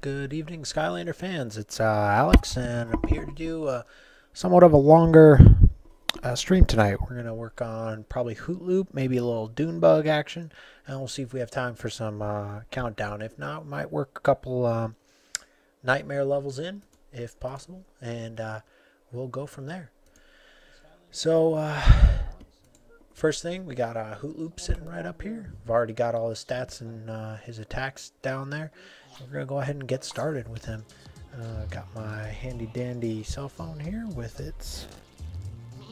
Good evening, Skylander fans. It's Alex, and I'm here to do somewhat of a longer stream tonight. We're going to work on probably Hoot Loop, maybe a little Dune bug action, and we'll see if we have time for some countdown. If not, we might work a couple nightmare levels in, if possible, and we'll go from there. So, first thing, we got Hoot Loop sitting right up here. I've already got all his stats and his attacks down there. We're going to go ahead and get started with him. Got my handy dandy cell phone here with its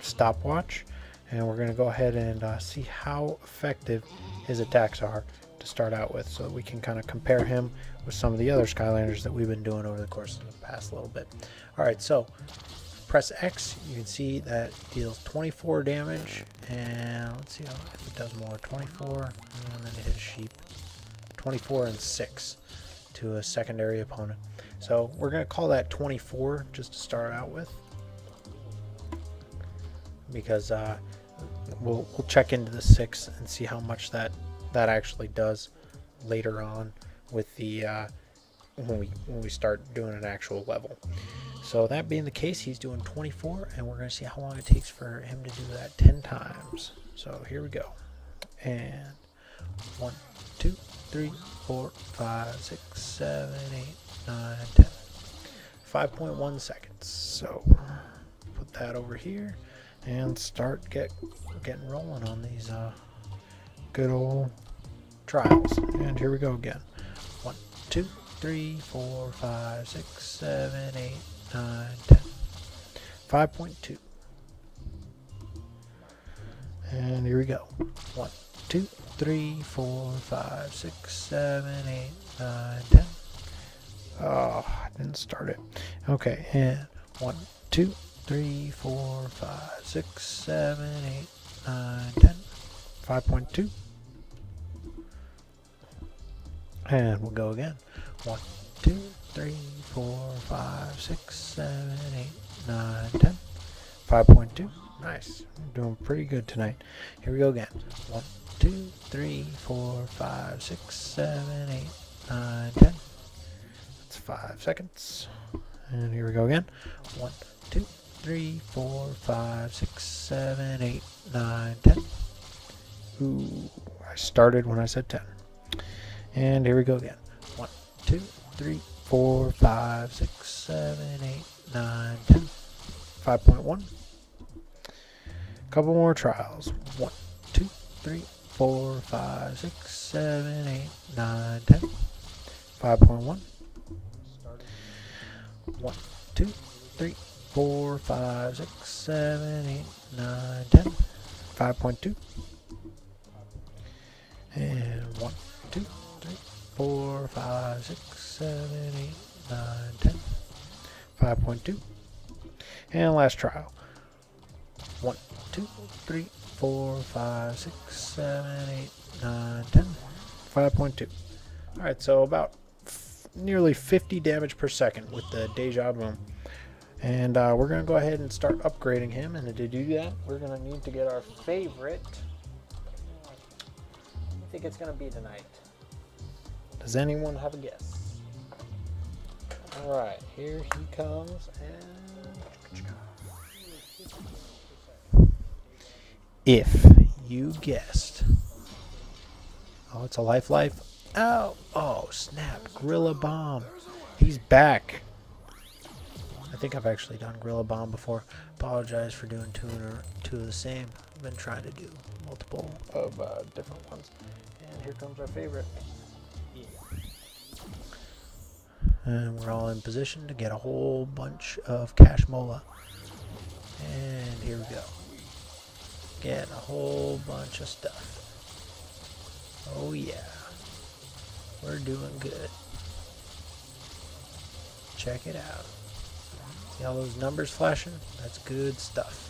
stopwatch, and we're going to go ahead and see how effective his attacks are to start out with, so that we can kind of compare him with some of the other Skylanders that we've been doing over the course of the past little bit. Alright, so press X, you can see that deals 24 damage, and let's see if it does more. 24, and then it hits sheep. 24 and 6 to a secondary opponent. So we're going to call that 24 just to start out with, because we'll check into the 6 and see how much that actually does later on with the when we start doing an actual level. So that being the case, he's doing 24, and we're going to see how long it takes for him to do that 10 times. So here we go. And 1, 2, 3, 4, 5, 6, 7, 8, 9, 10. 5.1 seconds. So put that over here and start getting rolling on these good old trials. And here we go again. 1, 2, 3, 4, 5, 6, 7, 8, 9, 10. 5.2. And here we go. 1, 2, 3, 4, 5, 6, 7, 8, 9, 10. Oh, I didn't start it. Okay, and 1, 2, 3, 4, 5, 6, 7, 8, 9, 10. 5.2. And we'll go again. 1, 2, 3, 4, 5, 6, 7, 8, 9, 10. 5.2. Nice. We're doing pretty good tonight. Here we go again. 1, 2, 3, 4, 5, 6, 7, 8, 9, 10. That's 5 seconds. And here we go again. 1, 2, 3, 4, 5, 6, 7, 8, 9, 10. Ooh, I started when I said 10. And here we go again. 1, 2, 3, 4, 5, 6, 7, 8, 9, 10. 5.1. Couple more trials. 1, 2, 3, 4, 5, 6, 7, 8, 9, 10. 5.1. 1, 2, 3, 4, 5, 6, 7, 8, 9, 10. 5.2. And 1, 2, 3, 4, 5, 6, 7, 8, 9, 10. 5.2. And last trial. 1, 2, 3, 4, 5, 6, 7, 8, 9, 10. 5.2. Alright, so about nearly 50 damage per second with the Deja Boom. And we're going to go ahead and start upgrading him. And to do that, we're going to need to get our favorite. I think it's going to be tonight. Does anyone have a guess? Alright, here he comes. And if you guessed. Oh, it's a life. Oh, snap. Gorilla Bomb. He's back. I think I've actually done Gorilla Bomb before. Apologize for doing two of the same. I've been trying to do multiple of different ones. And here comes our favorite. And we're all in position to get a whole bunch of Cash Mola. And here we go. Getting a whole bunch of stuff. Oh yeah. We're doing good. Check it out. See all those numbers flashing? That's good stuff.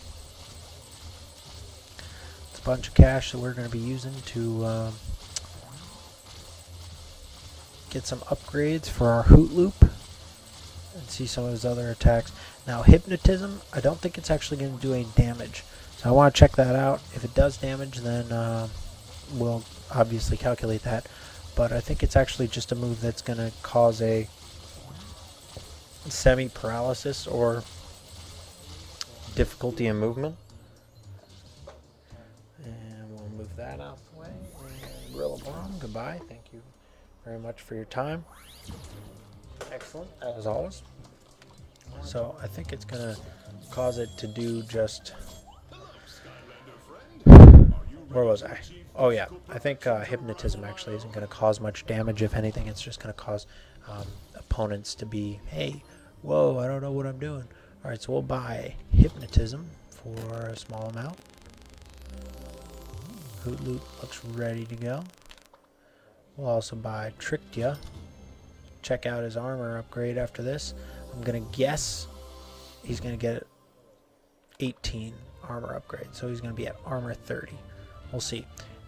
It's a bunch of cash that we're going to be using to get some upgrades for our Hoot Loop and see some of his other attacks. Now, Hypnotism, I don't think it's actually going to do any damage. So I want to check that out. If it does damage, then we'll obviously calculate that. But I think it's actually just a move that's going to cause a semi-paralysis or difficulty in movement. And we'll move that out of the way. And Gorilla Brawn, goodbye. Thank you very much for your time. Excellent, as always. So I think it's going to cause it to do just... Where was I? Oh yeah, I think Hypnotism actually isn't going to cause much damage. If anything, it's just going to cause opponents to be, hey, whoa, I don't know what I'm doing. Alright, so we'll buy Hypnotism for a small amount. Hoot Loop looks ready to go. We'll also buy Tricked Ya. Check out his armor upgrade after this. I'm going to guess he's going to get 18 armor upgrade. So he's going to be at armor 30. We'll see.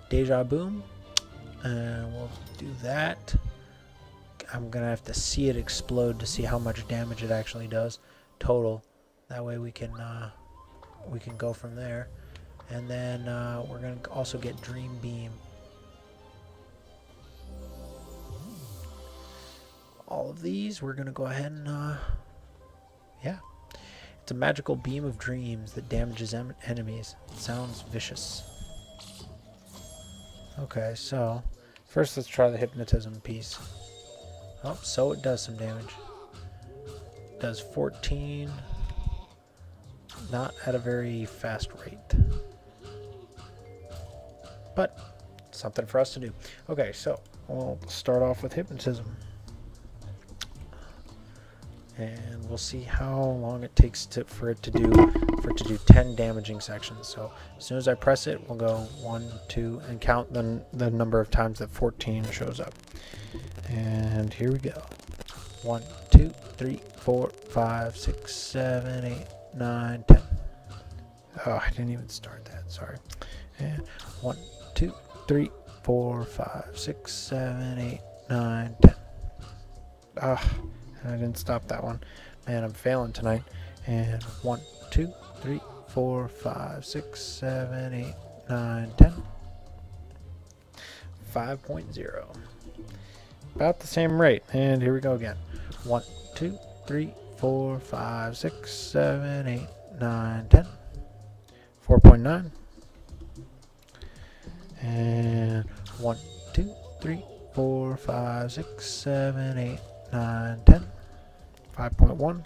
Deja Boom. And we'll do that. I'm going to have to see it explode to see how much damage it actually does total. That way we can go from there. And then we're going to also get Dream Beam. All of these, we're going to go ahead and, yeah. It's a magical beam of dreams that damages enemies. It sounds vicious. Okay, so first let's try the Hypnotism piece. Oh, so it does some damage. It does 14. Not at a very fast rate. But something for us to do. Okay, so we'll start off with Hypnotism. And we'll see how long it takes for it to do 10 damaging sections. So as soon as I press it, we'll go 1, 2, and count the number of times that 14 shows up. And here we go. 1, 2, 3, 4, 5, 6, 7, 8, 9, 10. Oh, I didn't even start that. Sorry. And 1, 2, 3, 4, 5, 6, 7, 8, 9, 10. Ah. I didn't stop that one. Man, I'm failing tonight. And 1, 2, 3, 4, 5, 6, 7, 8, 9, 10. 5.0. About the same rate. And here we go again. 1, 2, 3, 4, 5, 6, 7, 8, 9, 10. 4.9. And 1, 2, 3, 4, 5, 6, 7, 8, 9, 10. 5.1.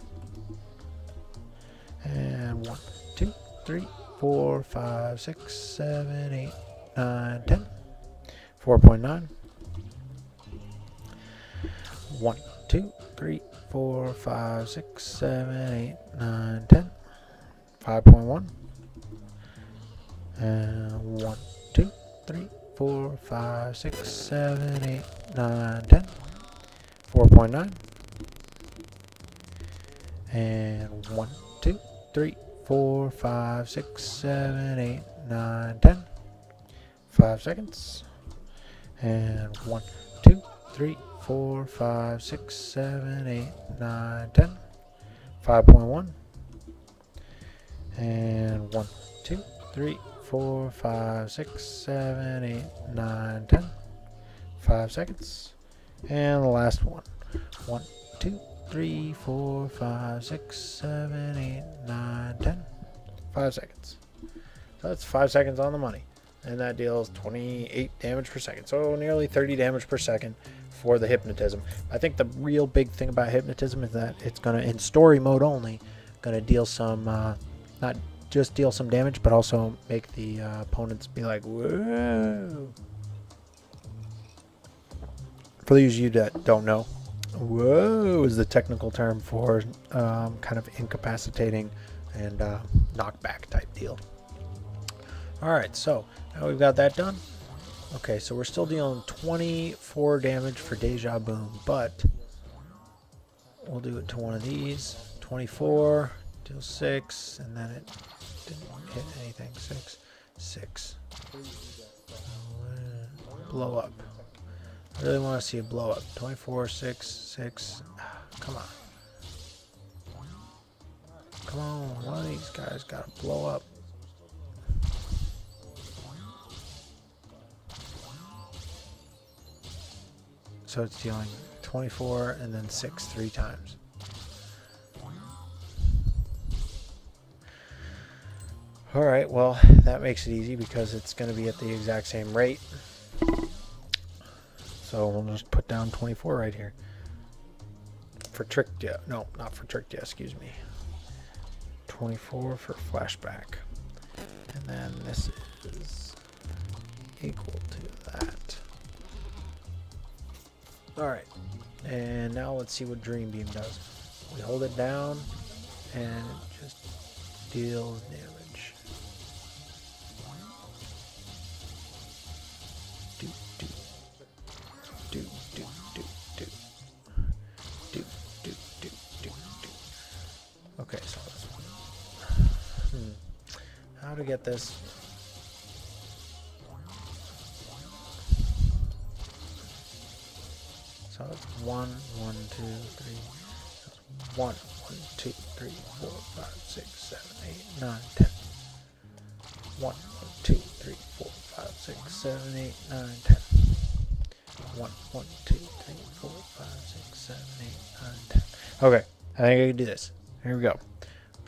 And 1, 2, 3, 4, 5, 6, 7, 8, 9, 10. 4.9. 1, 2, 3, 4, 5, 6, 7, 8, 9, 10. 5.1. And 1, 2, 3, 4, 5, 6, 7, 8, 9, 10. 4.9. And 1, 2, 3, 4, 5, 6, 7, 8, 9, 10. 5 seconds. And 1, 2, 3, 4, 5, 6, 7, 8, 9, 10. 5.1. And 1, 2, 3, 4, 5, 6, 7, 8, 9, 10. 5 seconds. And the last one. 1, 2, 3, 4, 5, 6, 7, 8, 9, 10. 5 seconds. So that's 5 seconds on the money. And that deals 28 damage per second. So nearly 30 damage per second for the Hypnotism. I think the real big thing about Hypnotism is that it's going to, in story mode only, going to deal some, not just deal some damage, but also make the opponents be like, whoa. For those of you that don't know, whoa is the technical term for kind of incapacitating and knockback type deal. Alright, so now we've got that done. Okay, so we're still dealing 24 damage for Deja Boom, but we'll do it to one of these. 24, deal 6, and then it didn't hit anything. 6, 6. Blow up. I really want to see it blow up. 24, 6, 6. Come on. Come on, one of these guys got to blow up. So it's dealing 24 and then 6 3 times. Alright, well, that makes it easy because it's going to be at the exact same rate. So we'll just put down 24 right here. For tricked, yeah. No, not for tricked, yeah, excuse me. 24 for flashback. And then this is equal to that. Alright, and now let's see what Dream Beam does. We hold it down and it just deals damage. Do, do, do, do, do, do. Do, do, do, do, do. Okay, so let's how to get this. So it's 1, 1, 2, 3. So 1, 1, 2, 3, 4, 5, 6, 7, 8, 9, 10. 1, 1, 2, 3, 4, 5, 6, 7, 8, 9, 10. 1, 1, 2, 3, 4, 5, 6, 7, 8, 9, 10. Okay, I think I can do this. Here we go.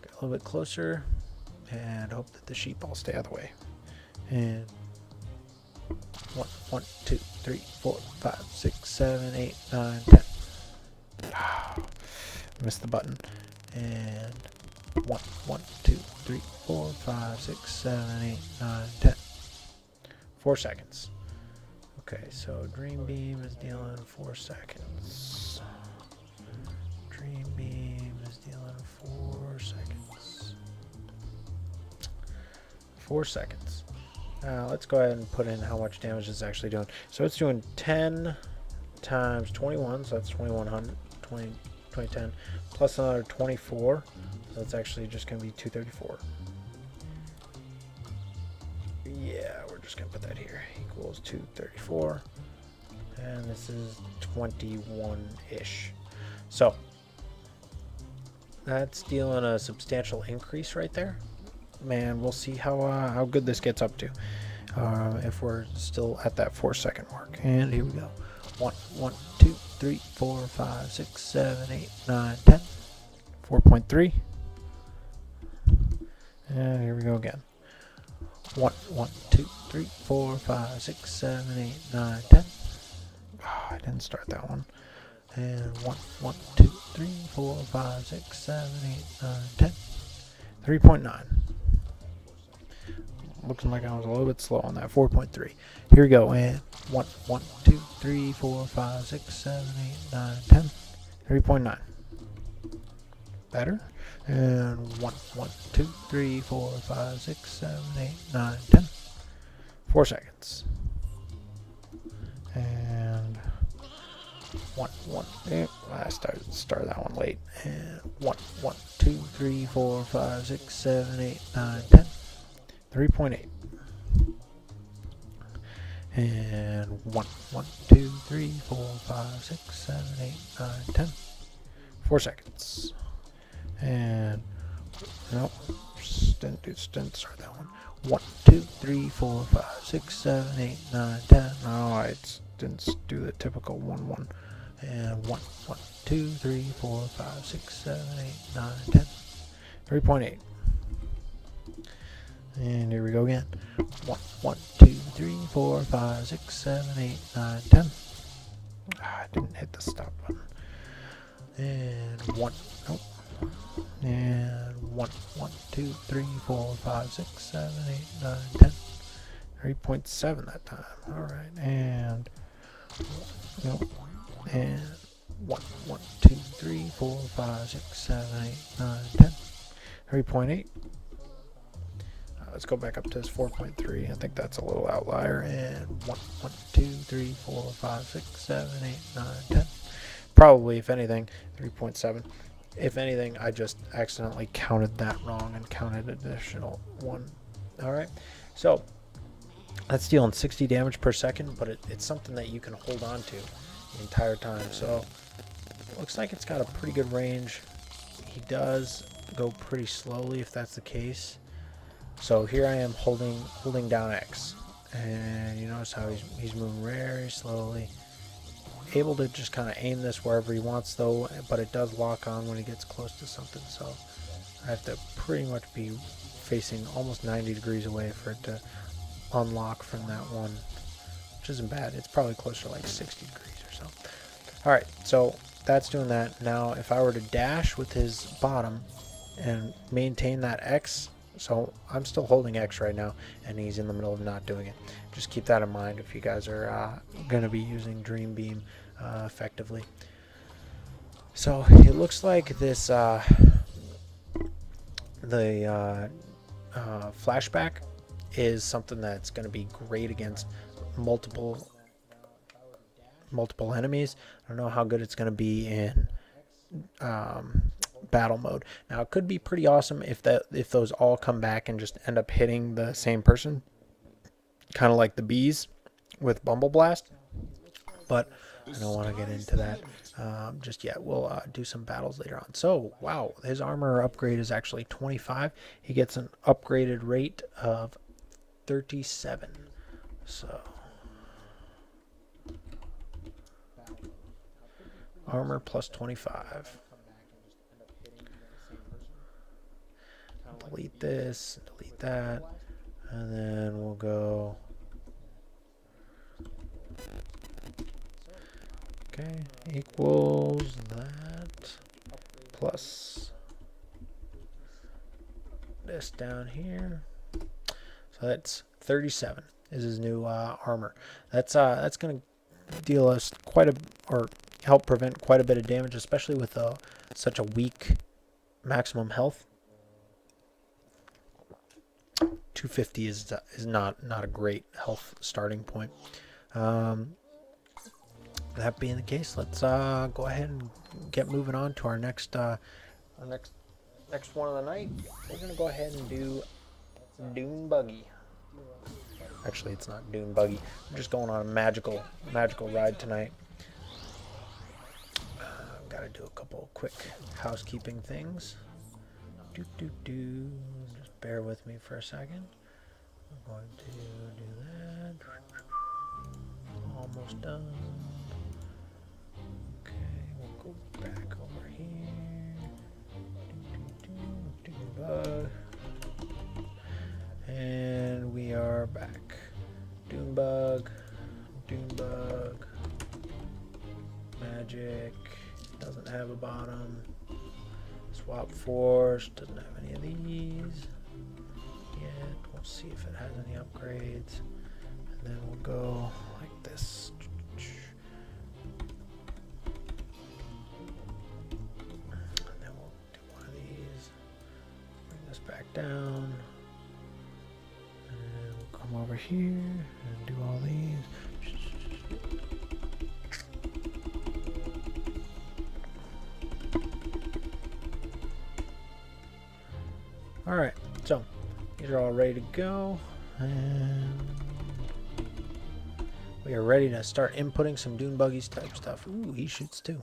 Get a little bit closer and hope that the sheep all stay out of the way. And 1, 1, 2, 3, 4, 5, 6, 7, 8, 9, 10. Missed the button. And 1, 1, 2, 3, 4, 5, 6, 7, 8, 9, 10. 4 seconds. Okay, so Dream Beam is dealing 4 seconds. Dream Beam is dealing 4 seconds. 4 seconds. Let's go ahead and put in how much damage it's actually doing. So it's doing 10 times 21, so that's 2100, 2010, plus another 24, so it's actually just going to be 234. Yeah, we're just going to put that here, equals 234, and this is 21-ish. So that's dealing a substantial increase right there. Man, we'll see how good this gets up to if we're still at that 4 second mark. And here we go. 1, 1, 2, 3, 4, 5, 6, 7, 8, 9, 10. 4.3. And here we go again. 1, 1, 2, 3, 4, 5, 6, 7, 8, 9, 10. Oh, I didn't start that one. And 1, 1, 2, 3, 4, 5, 6, 7, 8, 9, 10. 3.9. Looks like I was a little bit slow on that. 4.3. Here we go. And 1, 1, 2, 3, 4, 5, 6, 7, 8, 9, 10. 3.9. Better. And 1, 1, 2, 3, 4, 5, 6, 7, 8, 9, 10. 4 seconds. And 1, 1. I started that one late. And 1, 1, 2, 3, 4, 5, 6, 7, 8, 9, 10. 3.8. And 1, 1, 2, 3, 4, 5, 6, 7, 8, 9, 10. 4 seconds. And nope, didn't start that one. 1, 2, 3, 4, 5, 6, 7, 8, 9, 10. Oh, I didn't do the typical 1, 1. And 1, 1, 2, 3, 4, 5, 6, 7, 8, 9, 10. 3.8. And here we go again. 1, 1, 2, 3, 4, 5, 6, 7, 8, 9, 10. I didn't hit the stop button. And 1, nope. And 1, 1, 2, 3, 4, 5, 6, 7, 8, 9, 10. 3.7 that time. Alright. And nope. And 1, 1, 2, 3, 4, 5, 6, 7, 8, 9, 10. 3.8. Let's go back up to this 4.3. I think that's a little outlier. And 1, 1, 2, 3, 4, 5, 6, 7, 8, 9, 10. Probably, if anything, 3.7. If anything, I just accidentally counted that wrong and counted additional 1. Alright, so that's dealing 60 damage per second, but it's something that you can hold on to the entire time. So looks like it's got a pretty good range. He does go pretty slowly if that's the case. So here I am holding down X, and you notice how he's moving very slowly. Able to just kind of aim this wherever he wants though, but it does lock on when he gets close to something, so I have to pretty much be facing almost 90 degrees away for it to unlock from that one, which isn't bad. It's probably closer to like 60 degrees or so. All right, so that's doing that. Now, if I were to dash with his bottom and maintain that X, so I'm still holding X right now, and he's in the middle of not doing it. Just keep that in mind if you guys are going to be using Dream Beam effectively. So it looks like this flashback is something that's going to be great against multiple enemies. I don't know how good it's going to be in battle mode. Now it could be pretty awesome if those all come back and just end up hitting the same person, kind of like the bees with Bumble Blast. But I don't want to get into that just yet. We'll do some battles later on. So, wow, his armor upgrade is actually 25. He gets an upgraded rate of 37. So, armor plus 25. Delete this, delete that, and then we'll go. Okay, equals that plus this down here. So that's 37 is his new armor. That's going to deal us or help prevent quite a bit of damage, especially with such a weak maximum health. 250 is not a great health starting point. That being the case, let's go ahead and get moving on to our next one of the night. We're gonna go ahead and do Dune Buggy. Actually, it's not Dune Buggy. I'm just going on a magical ride tonight. Gotta do a couple quick housekeeping things. Just bear with me for a second. I'm going to do that. Almost done. Okay, we'll go back over here. Bug. And we are back. Dune Bug. Magic. Doesn't have a bottom. Swap Force. Doesn't have any of these yet. We'll see if it has any upgrades. And then we'll go like this. And then we'll do one of these. Bring this back down. And we'll come over here and do all these. Alright, so these are all ready to go, and we are ready to start inputting some Dune Buggies type stuff. Ooh, he shoots too.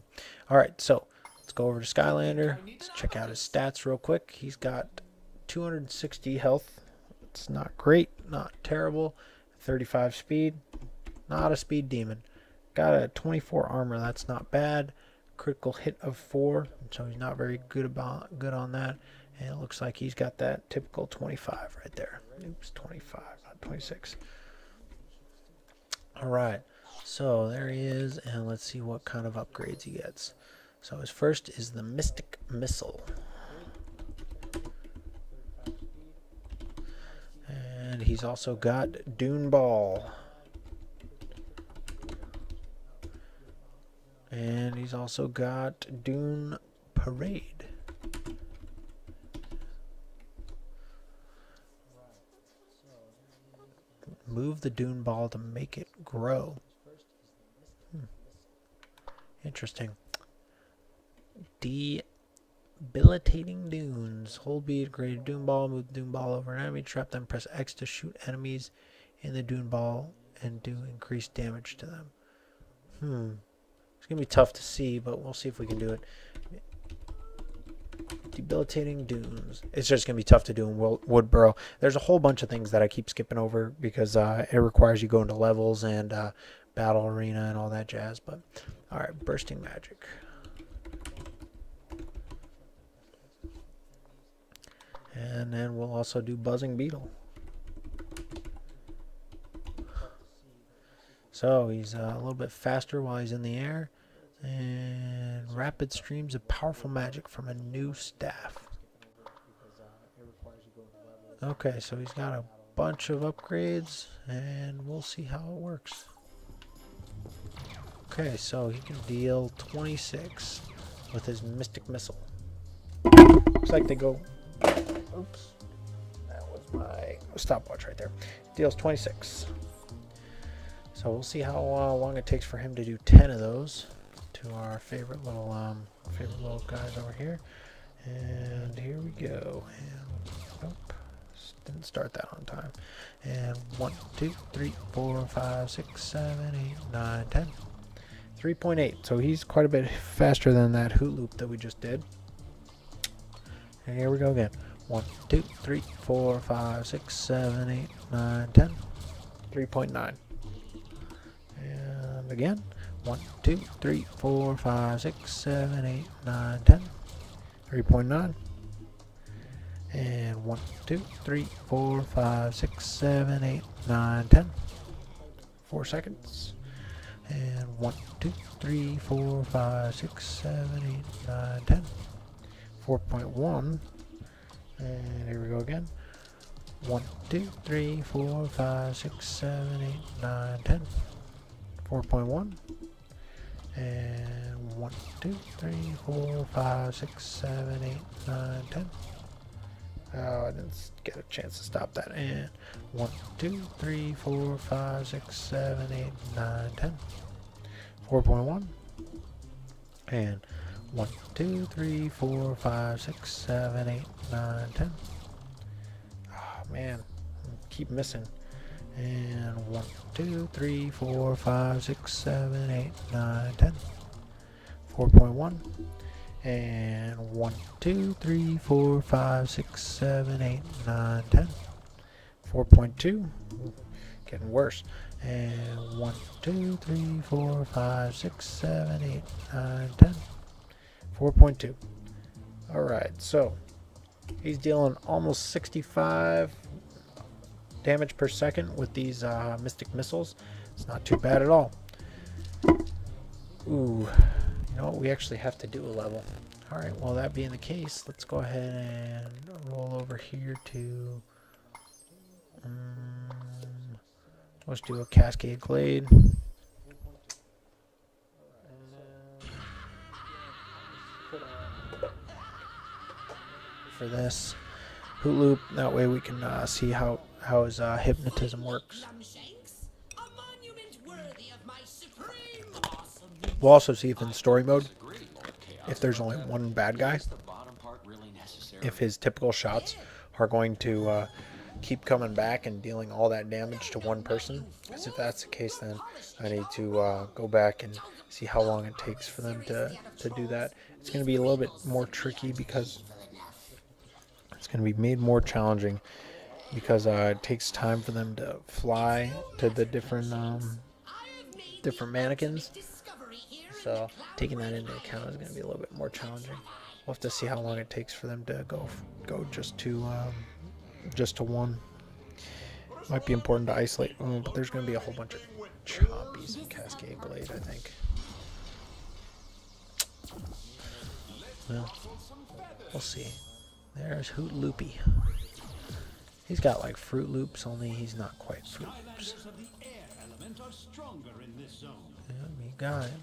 Alright, so let's go over to Skylander. Let's check out his stats real quick. He's got 260 health. It's not great, not terrible. 35 speed, not a speed demon. Got a 24 armor, that's not bad. Critical hit of 4, so he's not very good on that. And it looks like he's got that typical 25 right there. Oops, 25, not 26. All right, so there he is, and let's see what kind of upgrades he gets. So his first is the Mystic Missile. And he's also got Dune Ball. And he's also got Dune Parade. Move the Dune Ball to make it grow. Interesting. Debilitating Dunes. Hold B to create a Dune Ball. Move the Dune Ball over an enemy. Trap them. Press X to shoot enemies in the Dune Ball and do increased damage to them. It's going to be tough to see, but we'll see if we can do it. Debilitating Dunes. It's just going to be tough to do in Woodborough. There's a whole bunch of things that I keep skipping over because it requires you go into levels and battle arena and all that jazz. But all right, Bursting Magic. And And then we'll also do Buzzing Beetle. So he's a little bit faster while he's in the air. And rapid streams of powerful magic from a new staff. Okay, so he's got a bunch of upgrades, and we'll see how it works. Okay, so he can deal 26 with his Mystic Missile. Looks like they go... Oops. That was my stopwatch right there. Deals 26. So we'll see how long it takes for him to do 10 of those to our favorite little guys over here. And here we go. And nope, didn't start that on time. And 1, 2, 3, 4, 5, 6, 7, 8, 9, 10. 3.8. So he's quite a bit faster than that Hoot loop that we just did. And here we go again. 1, 2, 3, 4, 5, 6, 7, 8, 9, 10. 3.9. And again. 1, 2, 3, 4, 5, 6, 7, 8, 9, 10. 3.9. And 1, 2, 3, 4, 5, 6, 7, 8, 9, 10. 4 seconds. And 1, 2, 3, 4, 5, 6, 7, 8, 9, 10. 4.1. And here we go again. 1, 2, 3, 4, 5, 6, 7, 8, 9, 10. 4.1. And 1, 2, 3, 4, 5, 6, 7, 8, 9, 10. Oh, I didn't get a chance to stop that. And 1, 2, 3, 4, 5, 6, 7, 8, 9, 10. 4.1. And 1, 2, 3, 4, 5, 6, 7, 8, 9, 10. Oh, man. Keep missing. And 1, 2, 3, 4, 5, 6, 7, 8, 9, 10. 4.1. And 1, 2, 3, 4, 5, 6, 7, 8, 9, 10. 4.2. Getting worse. And 1, 2, 3, 4, 5, 6, 7, 8, 9, 10. 4.2. Alright, so he's dealing almost 65 damage per second with these Mystic Missiles. It's not too bad at all. Ooh, you know what? We actually have to do a level. Alright, well, that being the case, let's go ahead and roll over here to... let's do a Cascade Glade. For this Hoot loop, that way we can see how his hypnotism works. We'll also see if in story mode, if there's only one bad guy, if his typical shots are going to keep coming back and dealing all that damage to one person. Because if that's the case, then I need to go back and see how long it takes for them to do that. It's going to be a little bit more tricky because it's going to be made more challenging because it takes time for them to fly to the different mannequins. So taking that into account is going to be a little bit more challenging. We'll have to see how long it takes for them to go just to one. Might be important to isolate, but there's going to be a whole bunch of chompies in Cascade Glade, I think. Well, we'll see. There's Hoot Loopy. He's got like Fruit Loops, only he's not quite Fruit Loops. Yep, you got it.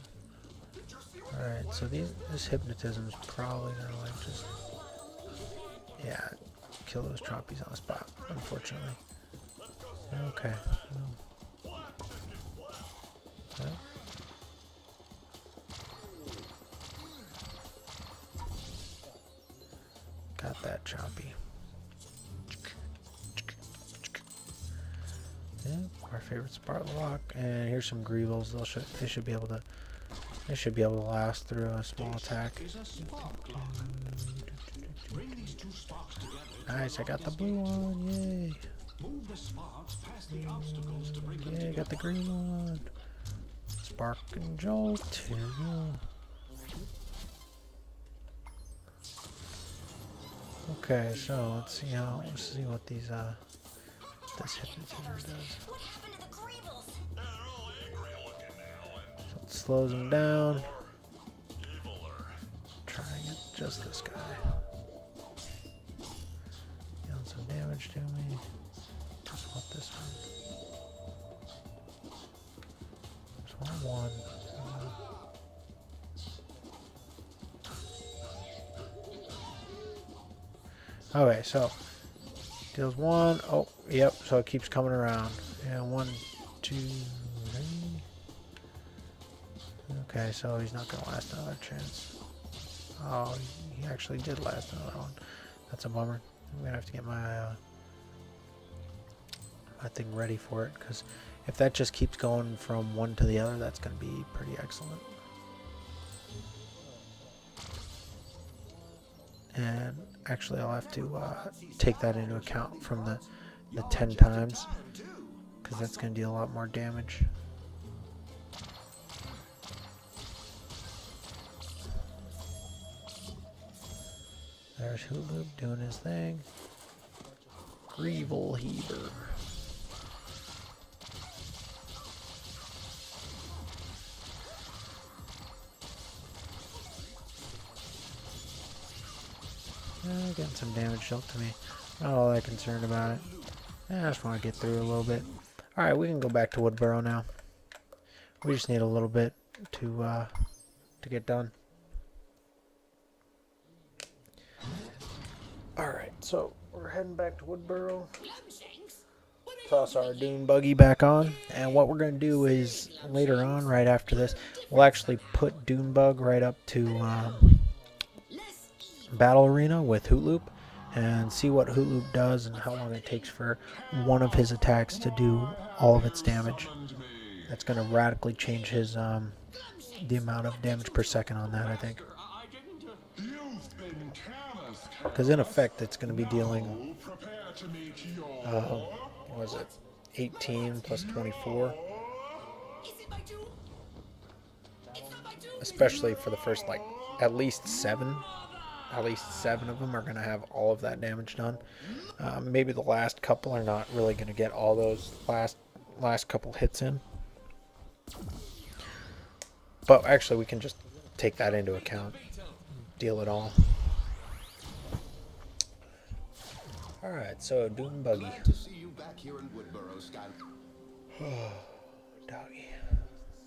Alright, so this hypnotism is probably gonna like just, yeah, kill those chompies on the spot, unfortunately. Okay. Well. Got that chompy. Yeah, our favorite Spartan Lock, and here's some Greevils. They should be able to last through a small attack. Nice, I got the blue one, yay! Yay, got the green one. Spark and Jolt, here we go. Okay, so let's see what these this hypnotism does. So it slows him down. Try and get just this guy. Dealing some damage to me. Just want this one. Just want one. Okay, so deals one. Oh, yep. So it keeps coming around. Yeah, 1, 2, 3. Okay, so he's not gonna last another chance. Oh, he actually did last another one. That's a bummer. I'm gonna have to get my my thing ready for it, because if that just keeps going from one to the other, that's gonna be pretty excellent. And actually, I'll have to take that into account from the 10 times, because that's gonna deal a lot more damage. There's Hoot doing his thing. Grievel Heaver. Getting some damage dealt to me. Not all that concerned about it. I just want to get through a little bit. Alright, we can go back to Woodburrow now. We just need a little bit to get done. Alright, so we're heading back to Woodburrow. Toss our Dune buggy back on. And what we're going to do is, later on, right after this, we'll actually put Dune Bug right up to Battle Arena with Hoot and see what Hoot does and how long it takes for one of his attacks to do all of its damage. That's going to radically change his the amount of damage per second on that, I think. Because in effect, it's going to be dealing, what was it, 18 plus 24? Especially for the first, like, at least 7. At least 7 of them are going to have all of that damage done. Maybe the last couple are not really going to get all those last couple hits in. But actually, we can just take that into account. Deal it all. Alright, so Dune Buggy. Glad to see you back here in Woodburrow, Doggy.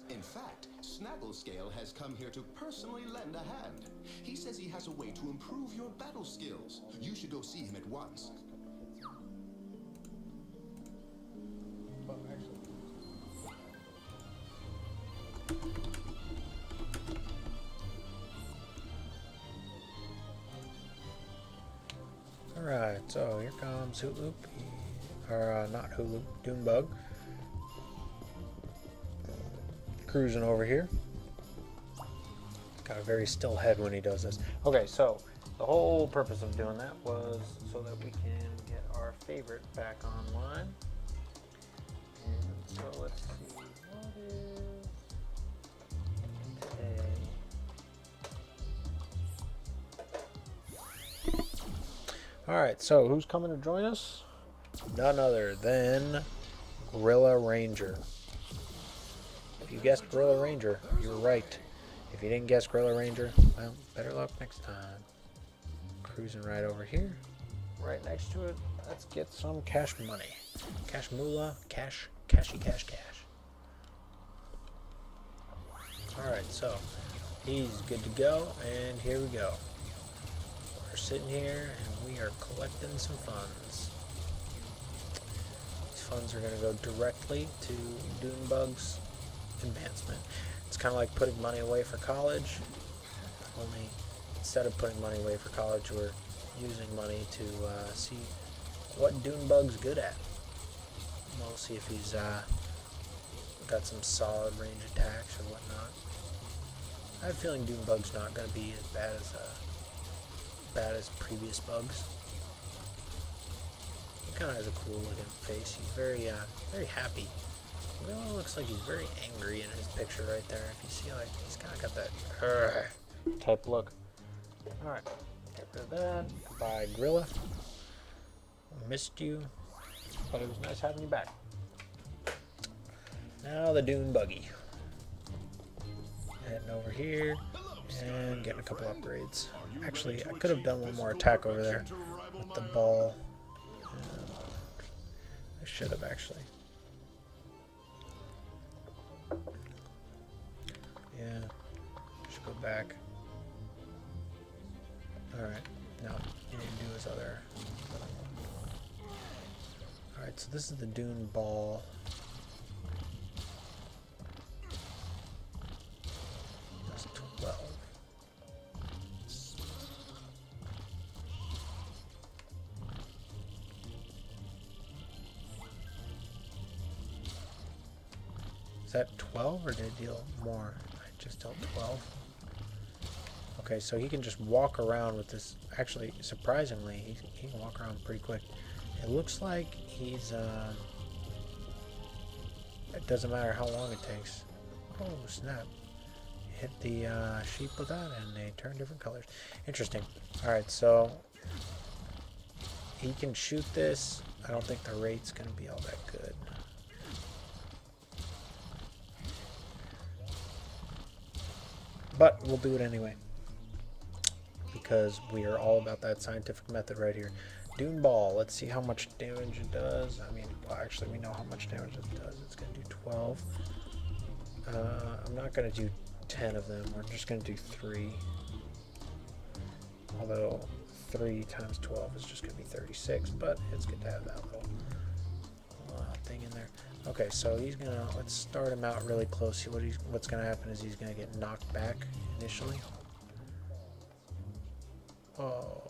In fact, Snagglescale has come here to personally lend a hand. He says he has a way to improve your battle skills. You should go see him at once. Alright, so here comes Hoot Loop. Or, not Hoot Loop, Dune Bug. Cruising over here. Got a very still head when he does this. Okay, so the whole purpose of doing that was so that we can get our favorite back online. And so let's see, what is today? Alright, so who's coming to join us? None other than Gorilla Ranger. If you guessed Gorilla Ranger, you were right. If you didn't guess Gorilla Ranger, well, better luck next time. Cruising right over here. Right next to it, let's get some cash money. Cash moolah, cashy cash. Alright, so he's good to go, and here we go. We're sitting here, and we are collecting some funds. These funds are going to go directly to Dune Bug's advancement. It's kind of like putting money away for college, only instead of putting money away for college, we're using money to see what Dune Bug's good at. We'll see if he's got some solid range attacks or whatnot. I have a feeling Dune Bug's not going to be as bad as previous bugs. He kind of has a cool looking face. He's very happy. It really looks like he's very angry in his picture right there. If you see, like, he's kind of got that type look. Alright, Get rid of that. Goodbye, Gorilla. Missed you, but it was nice having you back. Now the Dune buggy. Heading over here and getting a couple upgrades. Actually, I could have done one more attack over there with the ball. I should have actually. Yeah, should go back. Alright, no, you need to do his other one. Alright, so this is the Dune ball. That's 12. Is that 12 or did it deal more? I just dealt 12. Okay, so he can just walk around with this. Actually, surprisingly, he can walk around pretty quick. It looks like he's, it doesn't matter how long it takes. Oh, snap. Hit the sheep with that and they turn different colors. Interesting. Alright, so he can shoot this. I don't think the rate's going to be all that good. But we'll do it anyway, because we are all about that scientific method right here. Dune ball, let's see how much damage it does. I mean, well, actually we know how much damage it does. It's going to do 12. I'm not going to do 10 of them. We're just going to do 3. Although 3 times 12 is just going to be 36, but it's good to have that little thing in there. Okay, so he's gonna, let's start him out really close. See what's gonna happen is he's gonna get knocked back initially. Oh,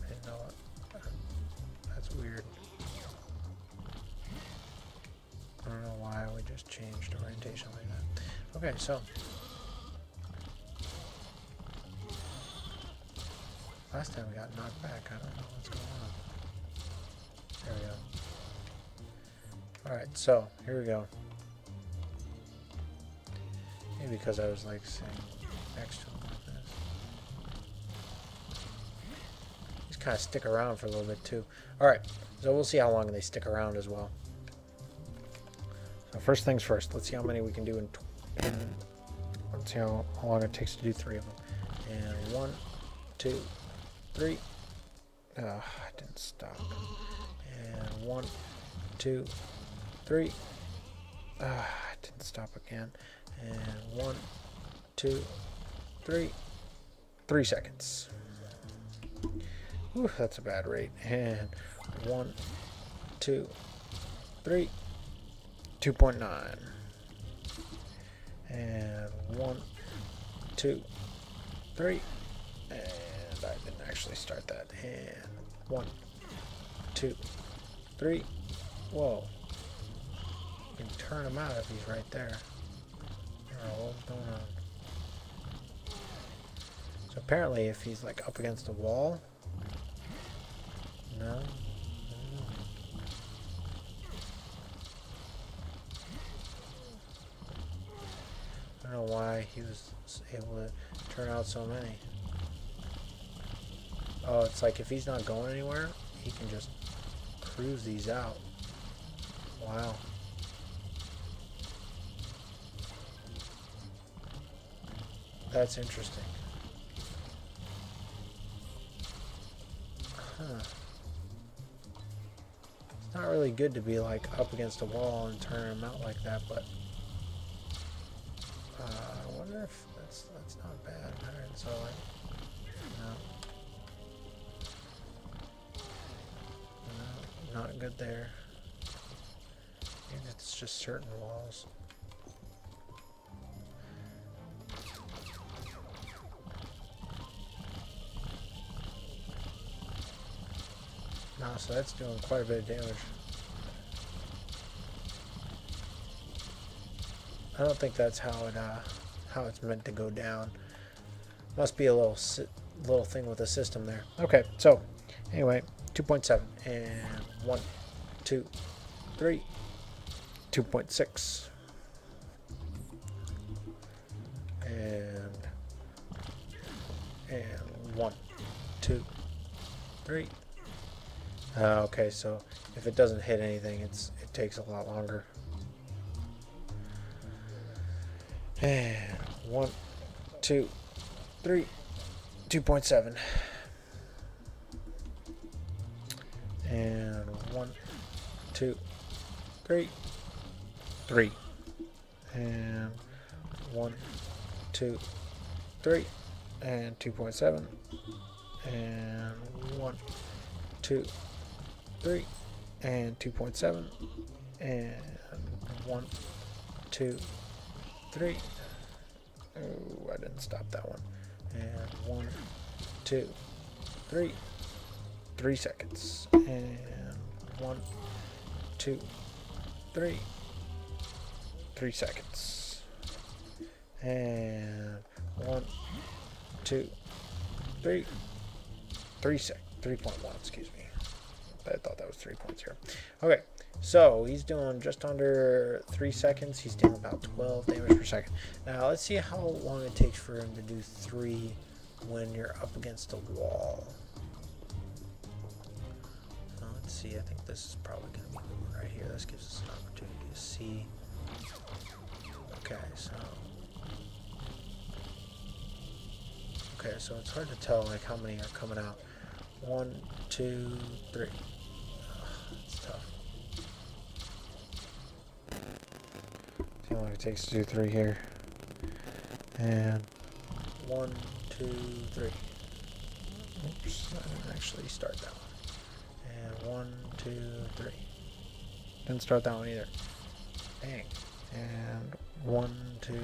I didn't know it. That's weird. I don't know why we just changed orientation like that. Okay, so last time we got knocked back. I don't know what's going on. There we go. Alright, so here we go. Maybe because I was like sitting next to him like this. These kind of stick around for a little bit too. Alright, so we'll see how long they stick around as well. So first things first, let's see how many we can do in let's see how long it takes to do 3 of them. And 1, 2, 3. I didn't stop. And 1, 2, 3. I didn't stop again. And 1, 2, 3. 3 seconds. Whew, that's a bad rate. And 1, 2, 3. 2.9. And 1, 2, 3. And I didn't actually start that. And 1, 2, 3. Whoa. You can turn him out if he's right there. Oh, what's going on? So apparently if he's like up against a wall. No. I don't know why he was able to turn out so many. Oh, it's like if he's not going anywhere, he can just cruise these out. Wow. That's interesting. Huh. It's not really good to be like up against a wall and turn him out like that, but I wonder if that's not bad. Alright, so like, no, not good there. Maybe it's just certain walls. No, so that's doing quite a bit of damage. I don't think that's how it's meant to go down. Must be a little thing with the system there. Okay, so anyway, 2.7 and 1, 2, 3, 2.6 and And 1, 2, 3. Okay, so if it doesn't hit anything, it takes a lot longer. And 1, 2, 3, 2.7. And 1, 2, 3, 3. And 1, 2, 3. And 2.7. And 1, 2, 3. And 2.7. And 1, 2, 3. Oh, I didn't stop that one. And 1, 2, 3. 3 seconds. And 1, 2, 3. 3 seconds. And 1, 2, 3. 3.1, excuse me. I thought that was 3.0. Okay, so he's doing just under 3 seconds. He's dealing about 12 damage per second. Now let's see how long it takes for him to do 3 when you're up against a wall. Let's see, I think this is probably going to be the one right here. This gives us an opportunity to see. Okay, so it's hard to tell like how many are coming out. 1, 2, 3. It's tough. See how long it takes to do 3 here. And 1, 2, 3. Oops, I didn't actually start that one. And 1, 2, 3. Didn't start that one either. Dang. And 1, 2, 3.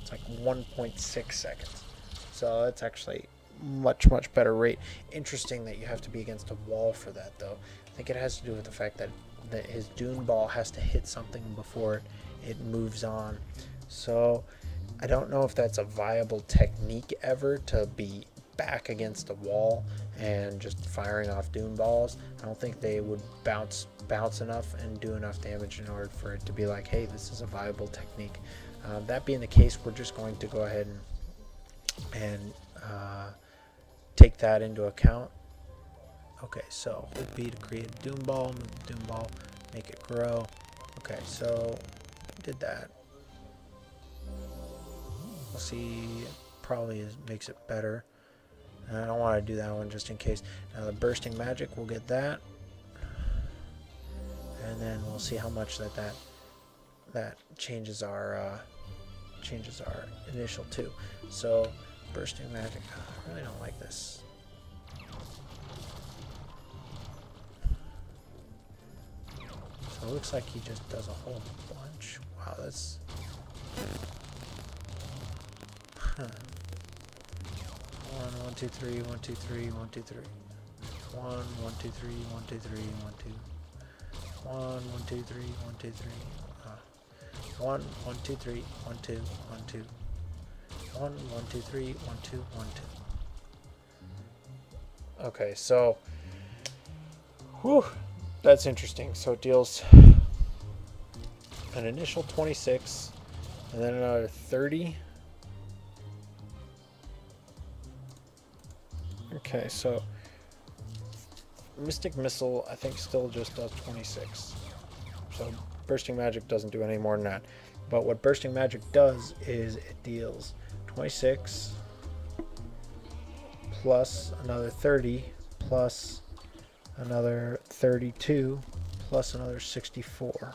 It's like 1.6 seconds. So that's actually much better rate. Interesting that you have to be against a wall for that, though. I think it has to do with the fact that his Dune ball has to hit something before it moves on. So I don't know if that's a viable technique ever, to be back against a wall and just firing off Dune balls. I don't think they would bounce enough and do enough damage in order for it to be like, hey, this is a viable technique. That being the case, we're just going to go ahead and take that into account. Okay, so hold B to create a Dune ball, move the Dune ball, make it grow. Okay, so did that. We'll see, probably makes it better. And I don't want to do that one just in case. Now the bursting magic, we'll get that. And then we'll see how much that changes our initial 2. So bursting magic, I really don't like this. So it looks like he just does a whole bunch. Wow, that's 1, 2, 3, 1, 2, 3, 1, 2, 3. 1, 1, 2, 3, 1, 2, 3, 1, 2. 1, 1, 2, 3, 1, 2, 3. 1, 1, 2, 3, 1, 2, 1, 2. 1, 1, 2, 3, 1, 2, 1, 2. Okay, so that's interesting. So it deals an initial 26 and then another 30. Okay, so Mystic Missile, I think, still just does 26. So Bursting Magic doesn't do any more than that. But what Bursting Magic does is it deals 26 plus another 30 plus another 32 plus another 64.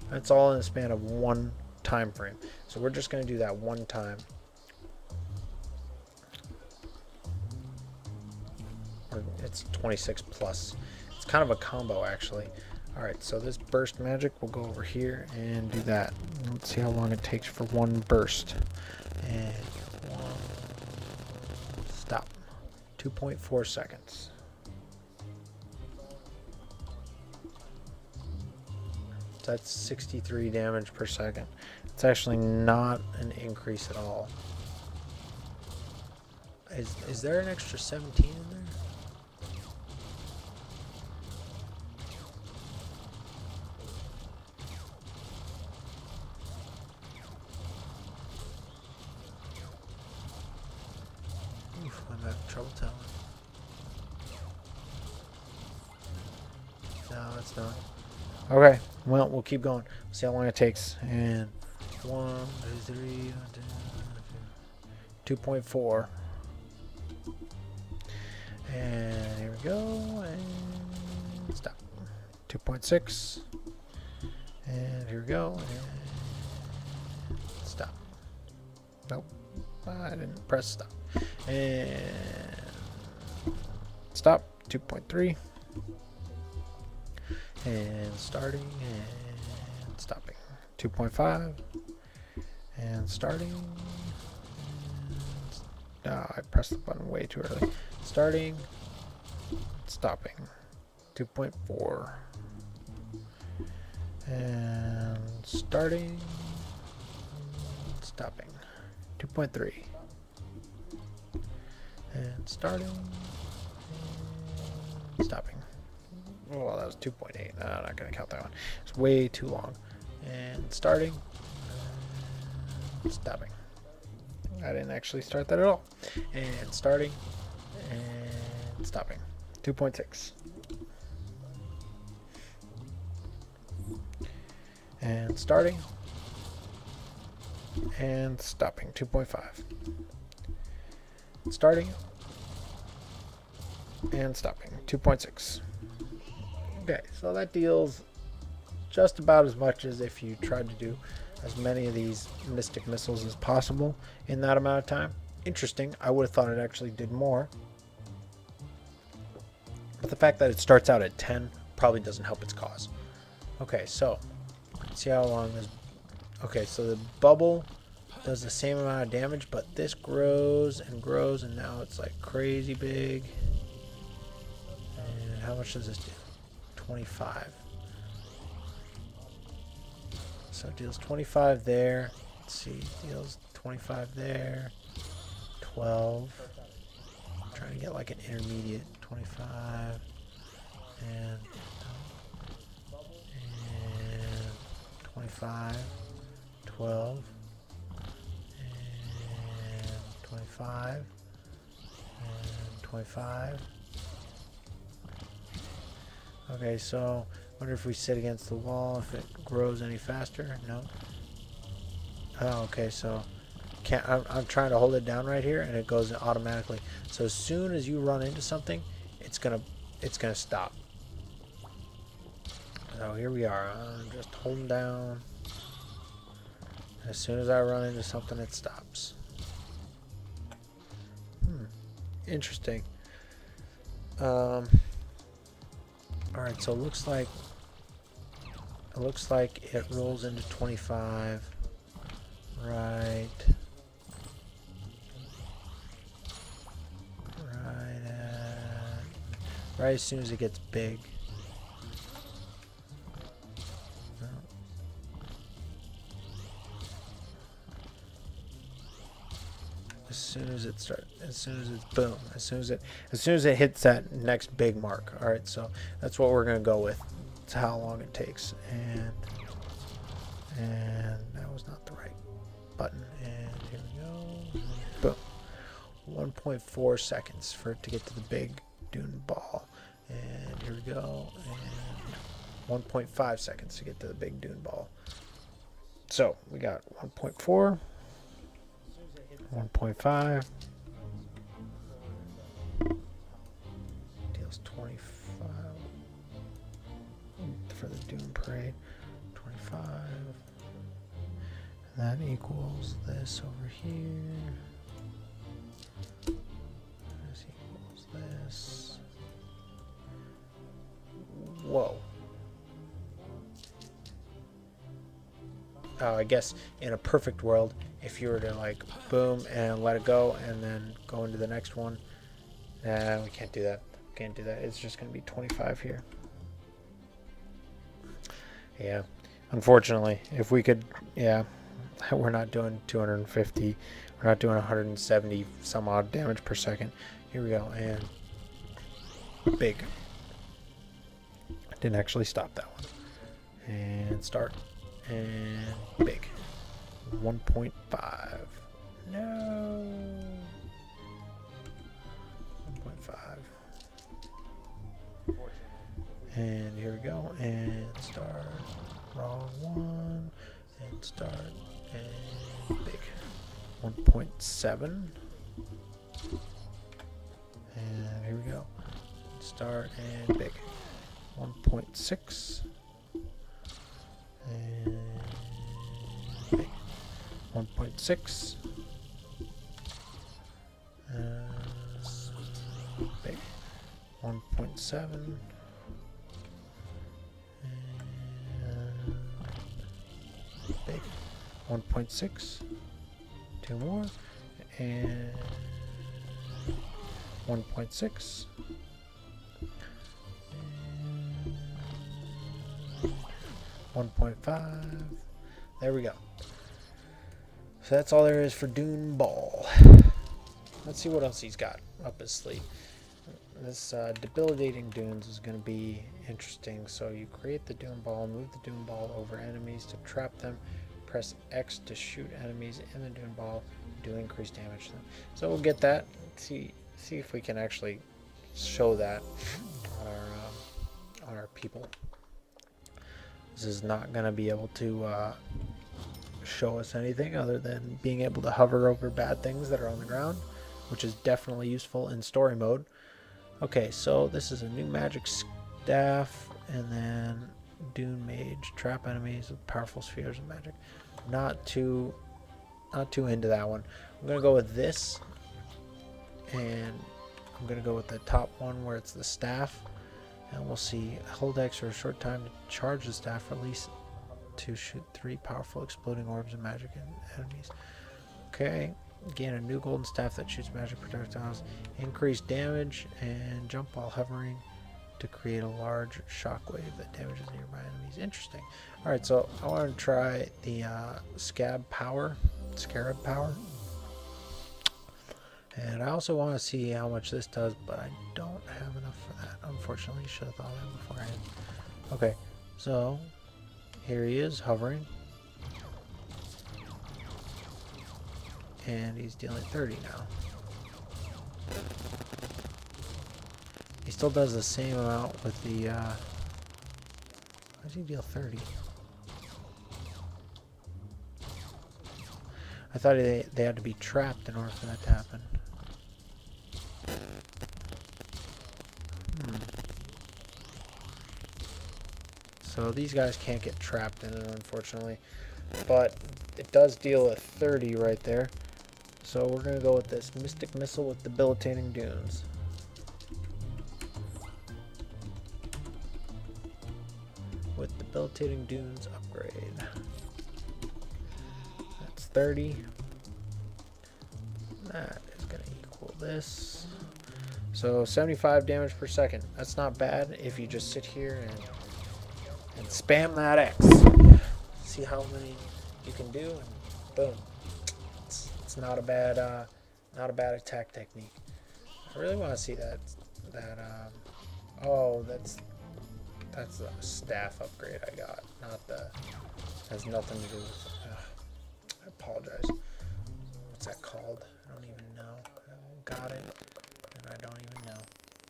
That's all in the span of one time frame. So we're just going to do that one time. It's 26 plus. It's kind of a combo, actually. Alright, so this burst magic, we'll go over here and do that. Let's see how long it takes for one burst. And stop. 2.4 seconds. So that's 63 damage per second. It's actually not an increase at all. Is there an extra 17 in there? trouble telling. No, it's not. Okay, well, we'll keep going. See how long it takes. And 1, 2, 3, 1, 2, 2.4. And here we go. And stop. 2.6. And here we go. And stop. Nope. I didn't press stop. And stop. 2.3. And starting and stopping. 2.5. And starting. And I pressed the button way too early. Starting. Stopping. 2.4. And starting. Stopping. 2.3. And starting. And stopping. Oh, that was 2.8. No, I'm not going to count that one. It's way too long. And starting. And stopping. I didn't actually start that at all. And starting. And stopping. 2.6. And starting. And stopping. 2.5. Starting. And stopping. 2.6. Okay, so that deals just about as much as if you tried to do as many of these mystic missiles as possible in that amount of time. Interesting. I would have thought it actually did more. But the fact that it starts out at 10 probably doesn't help its cause. Okay, so let's see how long this... Okay, so the bubble does the same amount of damage, but this grows and grows, and now it's like crazy big. And how much does this do? 25. So it deals 25 there. Let's see, deals 25 there. 12. I'm trying to get like an intermediate. 25. And 25. 12. And 25. And 25. Okay, so wonder if we sit against the wall if it grows any faster. No. Oh, okay, so can't. I'm trying to hold it down right here, and it goes automatically. So as soon as you run into something, it's gonna stop. So here we are. I'm just holding down. As soon as I run into something, it stops. Interesting. All right, so it looks like it rolls into 25 right as soon as it gets big. No. As soon as it's boom, as soon as it hits that next big mark. All right, so that's what we're gonna go with. It's how long it takes, and that was not the right button. And here we go. Boom. 1.4 seconds for it to get to the big Dune ball, and here we go. And 1.5 seconds to get to the big Dune ball. So we got 1.4. 1.5 deals 25 for the Dune Parade. 25. And that equals this over here. This equals this. Whoa. I guess in a perfect world, if you were to like boom and let it go and then go into the next one, we can't do that. Can't do that. It's just going to be 25 here. Yeah, unfortunately, if we could, yeah, we're not doing 250. We're not doing 170 some odd damage per second. Here we go, and big. Didn't actually stop that one. And start. And big. 1.5. No. And here we go. And start. Wrong one. And start. And big. 1.7. And here we go. Start and big. 1.6. And big. 1.6. Big. 1.7. Big. 1.6. Two more. And 1.6. 1.5. There we go. So that's all there is for Dune Ball. Let's see what else he's got up his sleeve. This debilitating dunes is going to be interesting. So you create the Dune Ball, move the Dune Ball over enemies to trap them, press X to shoot enemies in the Dune Ball, do increased damage to them. So we'll get that. See if we can actually show that on our people. This is not going to be able to show us anything other than being able to hover over bad things that are on the ground, which is definitely useful in story mode. Okay, so this is a new magic staff, and then Dune Mage, trap enemies with powerful spheres of magic. Not too into that one. I'm gonna go with this, and I'm gonna go with the top one where it's the staff, and we'll see. Hold X for a short time to charge the staff, release to shoot 3 powerful exploding orbs of magic at enemies. Okay. Gain a new golden staff that shoots magic projectiles. Increase damage and jump while hovering to create a large shockwave that damages nearby enemies. Interesting. Alright, so I want to try the Scarab Power. And I also want to see how much this does, but I don't have enough for that. Unfortunately, should have thought of that beforehand. Okay, so here he is hovering. And he's dealing 30 now. He still does the same amount with the, why does he deal 30? I thought they had to be trapped in order for that to happen. So these guys can't get trapped in it, unfortunately. But it does deal a 30 right there. So we're going to go with this Mystic Missile with Debilitating Dunes. With Debilitating Dunes upgrade. That's 30. That is going to equal this. So 75 damage per second. That's not bad if you just sit here and spam that X. See how many you can do, and boom. It's not a bad attack technique. I really want to see that. Oh, that's the staff upgrade I got, not the. Has nothing to do with. I apologize. What's that called? I don't even know. I got it, and I don't even know.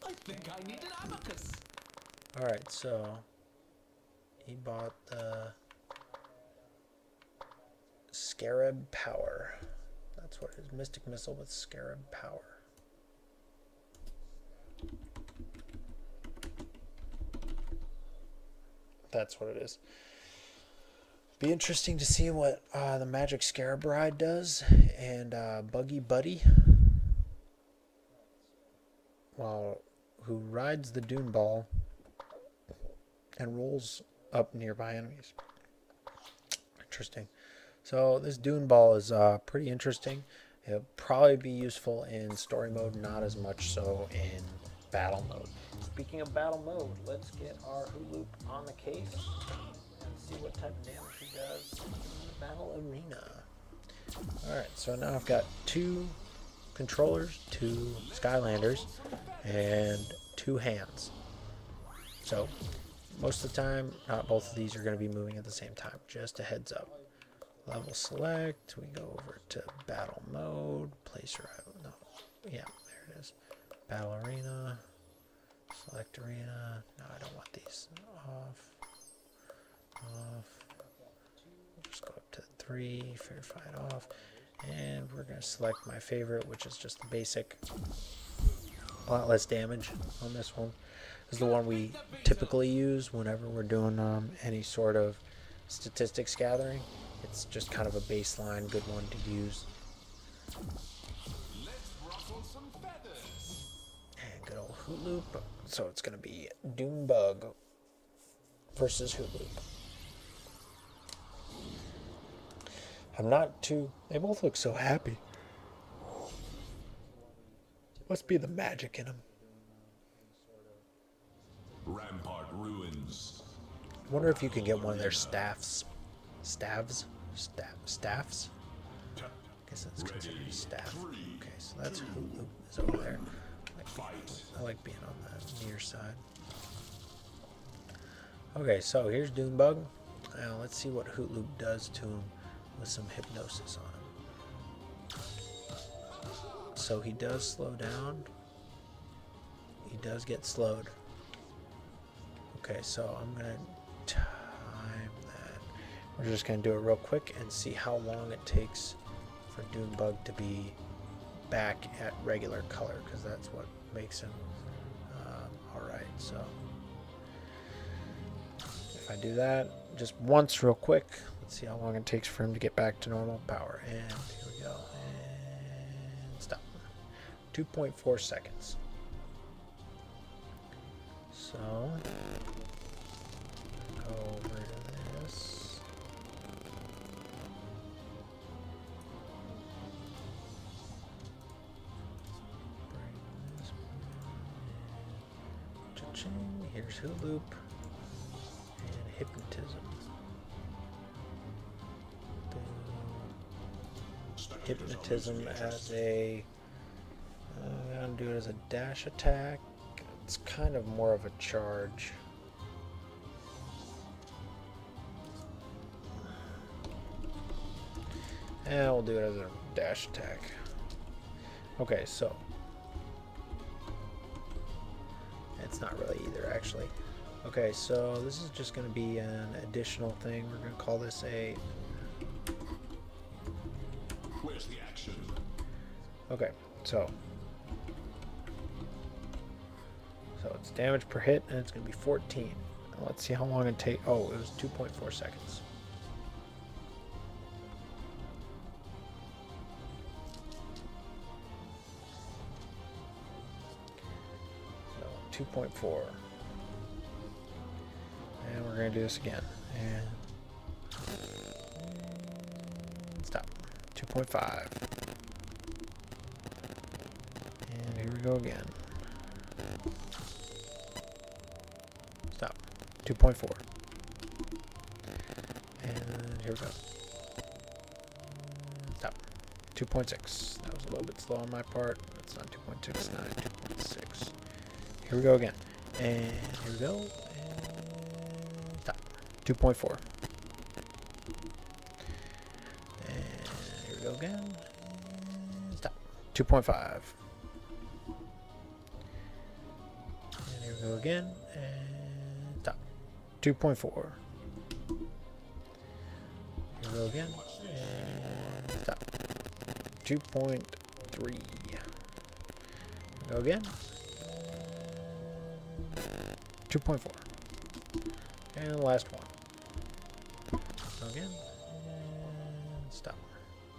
I think I need an abacus. All right, so he bought the Scarab Power. That's what it is. Mystic Missile with Scarab Power. That's what it is. Be interesting to see what the Magic Scarab Ride does, and Buggy Buddy, who rides the Dune Ball and rolls up nearby enemies. Interesting. So this Dune Ball is pretty interesting. It'll probably be useful in story mode, not as much so in battle mode. Speaking of battle mode, let's get our Hoot Loop on the case and see what type of damage he does in the battle arena. Alright, so now I've got 2 controllers, 2 Skylanders, and 2 hands. So most of the time, not both of these are going to be moving at the same time. Just a heads up. Level select, we go over to battle mode, place rival, no, yeah, there it is. Battle arena, select arena, no, I don't want these. these off, off. We'll just go up to 3, verify it off. And we're going to select my favorite, which is just the basic. A lot less damage on this one. This is the one we typically use whenever we're doing any sort of statistics gathering. It's just kind of a baseline, good one to use. And good old Hoot Loop. So it's going to be Dune Bug versus Hoot Loop. I'm not too... They both look so happy. Must be the magic in them. Rampart ruins. I wonder if you can get one of their staffs. Staffs? Staffs? I guess that's considered a staff. Okay, so that's Hoot Loop is over there. I like being on the near side. Okay, so here's Dune Bug. Now let's see what Hoot Loop does to him with some hypnosis on him. So he does slow down. He does get slowed. Okay, so I'm going to time that. We're just going to do it real quick and see how long it takes for Dune Bug to be back at regular color, because that's what makes him alright. So if I do that just once real quick, let's see how long it takes for him to get back to normal power. And here we go. And stop. 2.4 seconds. So go over to this. Bring this one. Cha-ching. Here's Hoot Loop and Hypnotism. Hypnotism as a... I'm going to do it as a dash attack. It's kind of more of a charge. And we'll do it as a dash attack. Okay, so it's not really either, actually. Okay, so this is just going to be an additional thing. We're going to call this a... Where's the action? Okay, so it's damage per hit, and it's going to be 14. Now let's see how long it takes. Oh, it was 2.4 seconds. So 2.4. And we're going to do this again. And stop. 2.5. And here we go again. Stop. 2.4. And here we go. Stop. 2.6. That was a little bit slow on my part. It's not 2.6, not 2.6. Here we go again. And here we go. And stop. 2.4. And here we go again. And stop. 2.5. And here we go again. And stop. 2.4. Here we go again. And stop. 2.3. Go again. 2.4. And the last one. Go again. And stop.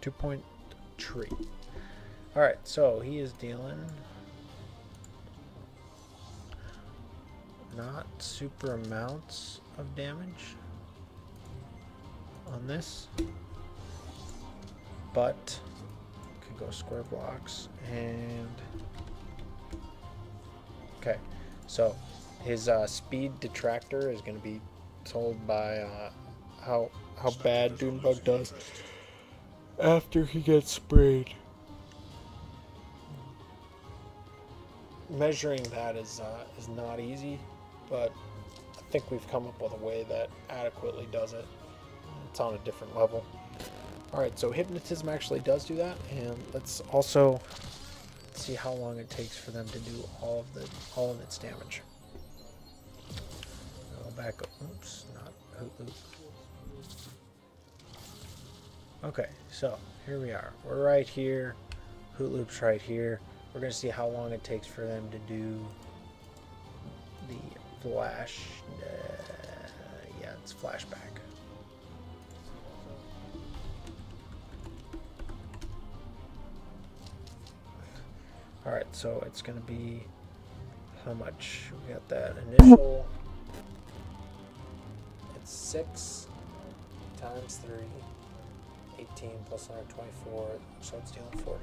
2.3. Alright, so he is dealing not super amounts of damage on this, but could go square blocks. And okay, so his speed detractor is going to be told by how bad Dune Bug does after he gets sprayed. Measuring that is not easy, but I think we've come up with a way that adequately does it. It's on a different level. Alright, so hypnotism actually does do that, and let's also see how long it takes for them to do all of its damage. back. Oops, not Hoot Loop. Okay, so here we are. We're right here. Hoot Loop's right here. We're going to see how long it takes for them to do the flash. Yeah, it's flashback. Alright, so it's going to be how much? We got that initial. It's 6 times 3. 18 plus 124, so it's dealing 40.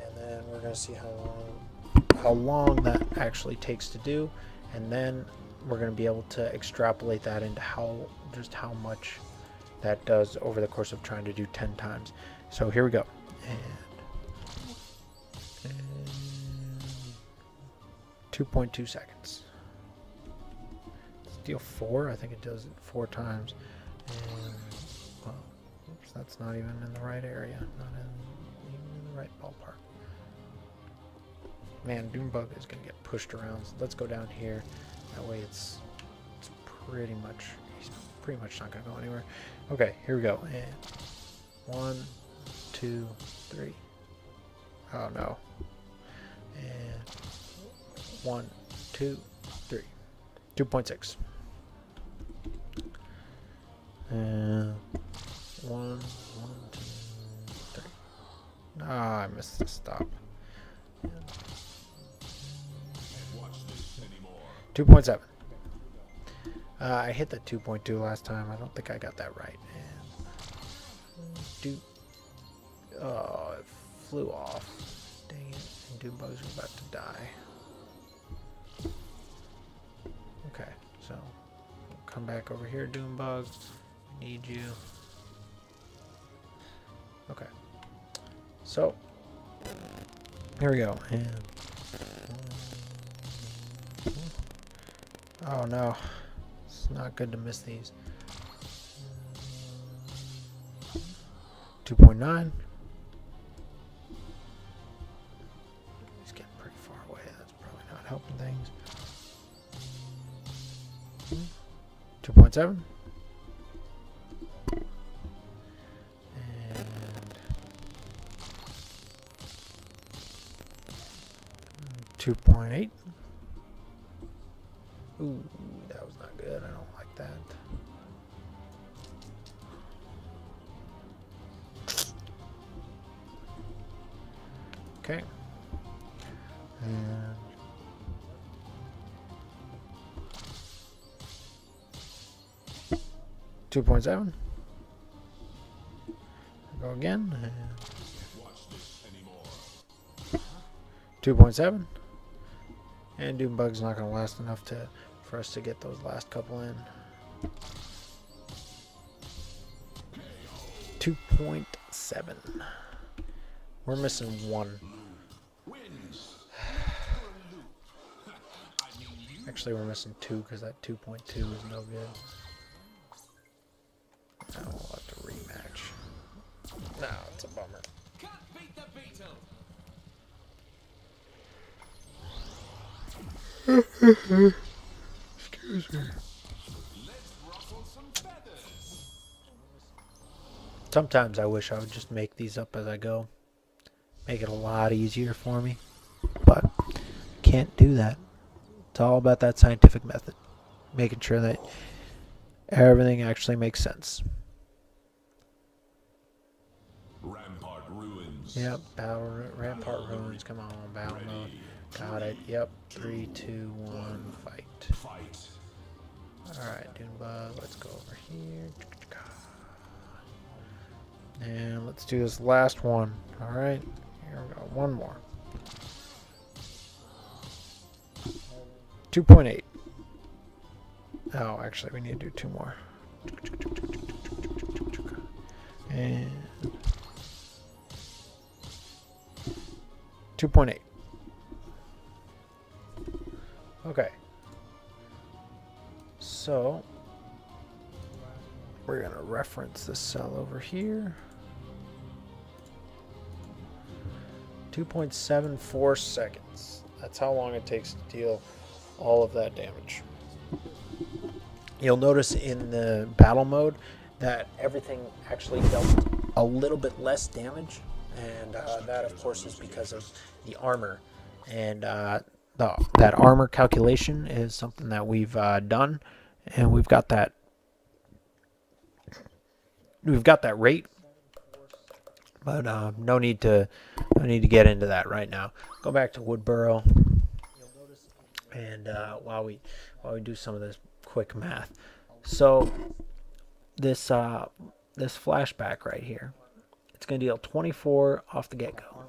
And then we're going to see how long that actually takes to do, and then we're going to be able to extrapolate that into just how much that does over the course of trying to do 10 times. So here we go. And 2.2 seconds. Let's deal 4. I think it does it 4 times. And well, oops, that's not even in the right area. Not even in the right ballpark. Man, Doomebug is going to get pushed around. So let's go down here. That way it's pretty much, he's pretty much not going to go anywhere. Okay, here we go. And 1, 2, 3. Oh no. And 1, 2, 3. 2.6. And 1, 2, 3. Ah, I missed the stop. 2.7. I hit the 2.2 last time. I don't think I got that right. And oh, it flew off. Dang it. And Doombugs are about to die. Okay, so we'll come back over here, Doombug. Need you. Okay. So here we go. And oh no. It's not good to miss these. 2.9. He's getting pretty far away. That's probably not helping things. 2.7. And 2.8. Ooh, that was not good. I don't like that. Okay. And 2.7. Go again. And 2.7. And Doombug's not going to last enough for us to get those last couple in. 2.7. We're missing 1. Actually, we're missing 2 because that 2.2 is no good. Now we'll have to rematch. No, it's a bummer. Excuse me. Sometimes I wish I would just make these up as I go. Make it a lot easier for me. But can't do that. It's all about that scientific method. Making sure that everything actually makes sense. Rampart ruins. Yep, Rampart ruins. Come on, battle mode. Got it. Yep. 3, 2, 1, fight. Alright, Doomebug, let's go over here. And let's do this last one. Alright, here we go. One more. 2.8. Oh, actually, we need to do 2 more. And 2.8. Okay. So we're going to reference this cell over here. 2.74 seconds. That's how long it takes to deal all of that damage. You'll notice in the battle mode that everything actually dealt a little bit less damage, and that, of course, is because of the armor. And that armor calculation is something that we've done, and we've got that rate, but no need to get into that right now. Go back to Woodborough, and while we do some of this quick math, so this flashback right here, it's going to deal 24 off the get-go,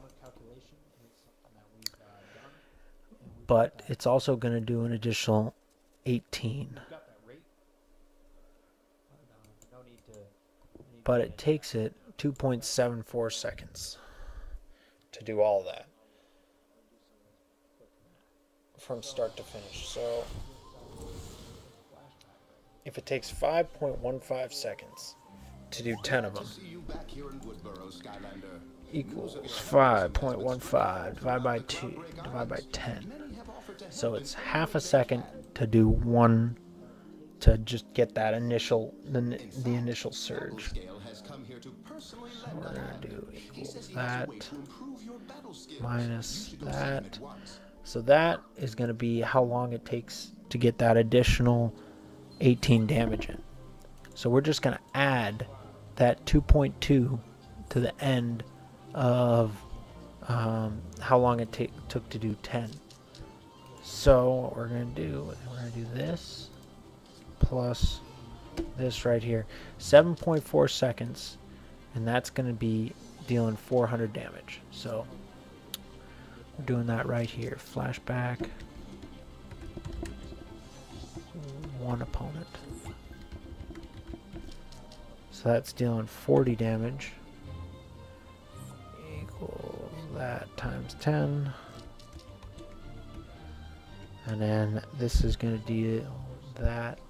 but it's also going to do an additional 18. But it takes it 2.74 seconds to do all that from start to finish. So if it takes 5.15 seconds to do 10 of them, equals 5.15 divided by 2 divided by 10. So it's half a second to do one, to just get that initial the initial surge. So we're going to do equals that minus that. So that is going to be how long it takes to get that additional 18 damage in. So we're just going to add that 2.2 to the end of how long it took to do 10. So what we're going to do this plus this right here, 7.4 seconds, and that's going to be dealing 400 damage. So we're doing that right here. Flashback, one opponent. So that's dealing 40 damage. Equals that times 10. And then this is going to deal that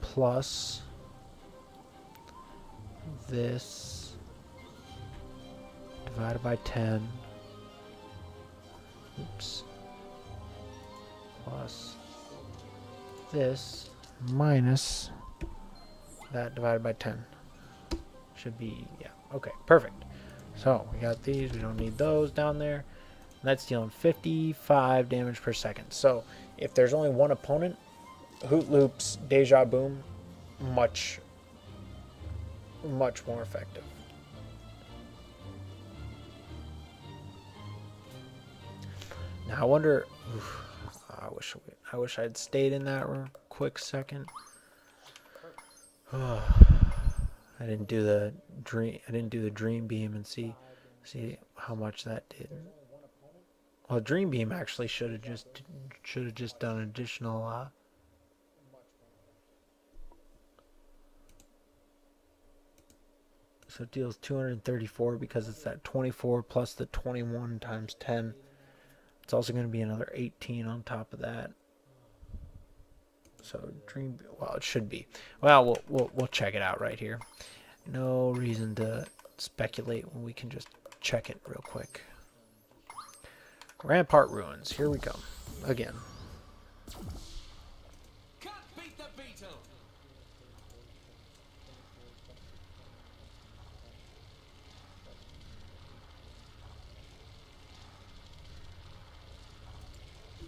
plus this divided by 10. Oops. Plus this minus that divided by 10. Should be, yeah, okay, perfect. So we got these, we don't need those down there. That's dealing 55 damage per second. So if there's only one opponent, Hoot Loop's Deja Boom, much more effective. Now I wonder, I wish I'd stayed in that quick second. I didn't do the dream beam and see how much that did. Well, Dream Beam actually should have just done additional. So it deals 234 because it's that 24 plus the 21 times 10. It's also going to be another 18 on top of that. So well, it should be. Well, we'll check it out right here. No reason to speculate when we can just check it real quick. Rampart Ruins. Here we go. Again. Can't beat the beetle.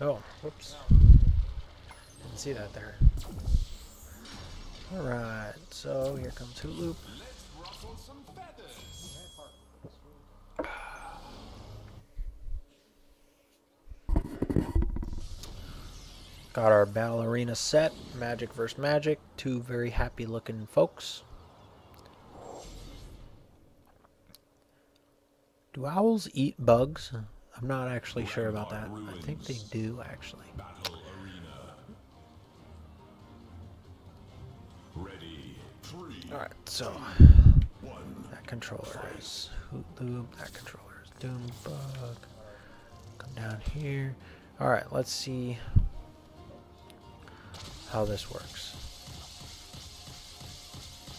Oh, whoops. Didn't see that there. Alright, so here comes Hoot Loop. Let's ruffle some feathers. Got our battle arena set. Magic versus Magic. Two very happy looking folks. Do owls eat bugs? I'm not actually sure about that. I think they do, actually. Battle arena. Ready. 3. Alright, so 1. that controller is Hoot Loop. That controller is Dune Bug. Come down here. Alright, let's see how this works.